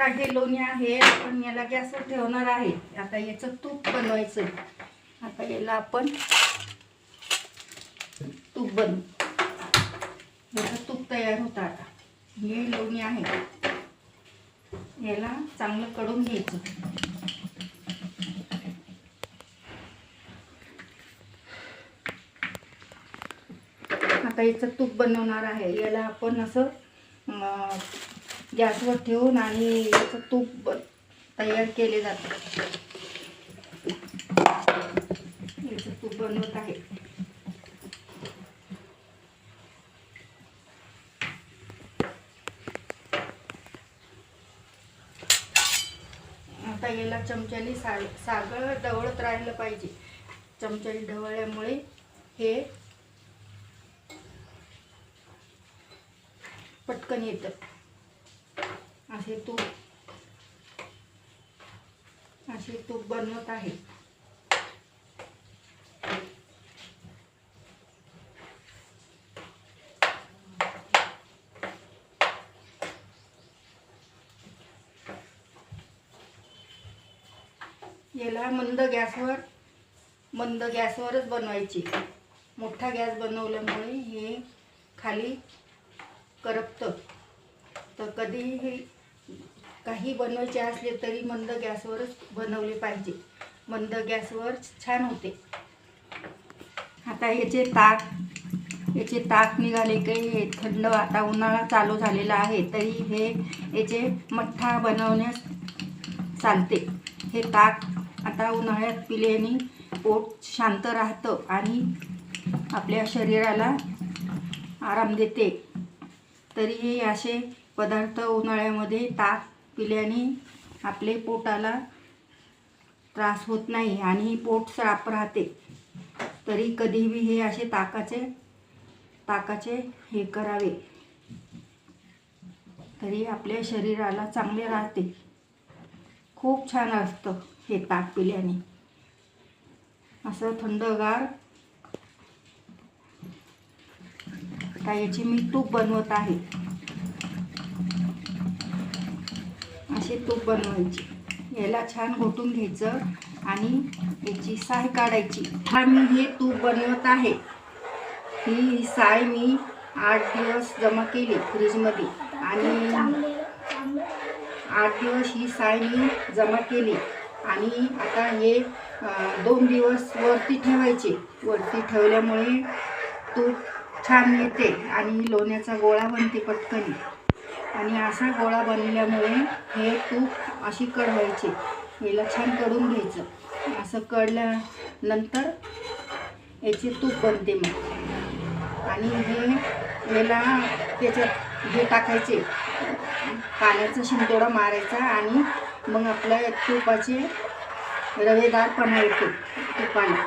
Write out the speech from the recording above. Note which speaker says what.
Speaker 1: आता हे लोणी आहे, आपण याला गॅसवर ठेवणार आहे. आता याचं तूप बनवायचं. आता याला आपण तूप बनवू. याचं तूप तयार होतं. आता हे लोणी आहे, याला चांगलं कडून घ्यायचं. आता याचं तूप बनवणार आहे. याला आपण असं गॅसवर ठेवून आणि याचं तूप तयार केले जाते. याचं तूप बनवत आहे. आता याला चमच्याने सागळ ढवळत राहिलं पाहिजे. चमच्याने ढवळल्यामुळे हे पटकन येतं. असे तूप बनवत आहे. याला मंद गॅसवरच बनवायची. मोठा गॅस बनवल्यामुळे हे खाली करपतं. तर कधीही काही बनवायचे असले तरी मंद गॅसवरच बनवले पाहिजे. मंद गॅसवर छान होते. आता याचे ताक निघाले काही थंड, आता उन्हाळा चालू झालेला आहे तरी हे याचे मठ्ठा बनवण्यास चालते. हे ताक आता उन्हाळ्यात पिल्याने पोट शांत राहतं आणि आपल्या शरीराला आराम देते. तरीही असे पदार्थ उन्हाळ्यामध्ये ताक पिल्याने आपले पोटाला त्रास होत नाही आणि पोट साफ राहते. तरी कधीही हे असे ताकाचे हे करावे, तरी आपल्या शरीराला चांगले राहते. खूप छान असतं हे ताक पिल्याने. असं थंडगार. आता याची मी तूप बनवत आहे. असे तूप बनवायचे. याला छान घोटून घ्यायचं आणि याची साय काढायची. मी हे तूप बनवत आहे. ही साय मी 8 दिवस जमा केली फ्रीजमध्ये आणि 8 दिवस ही साय मी जमा केली आणि आता हे 2 दिवस वरती ठेवायचे. वरती ठेवल्यामुळे तूप छान येते आणि लोण्याचा गोळा बनते पटकन. आणि असा गोळा बनल्यामुळे हे तूप अशी कढवायचे. याला छान कडून घ्यायचं. असं कढल्यानंतर याचे तूप बनते मग. आणि याला त्याच्यात हे टाकायचे, पाण्याचा शिंतोडा मारायचा आणि मग आपल्या तुपाचे रवेदारपणा येतो तुपाला.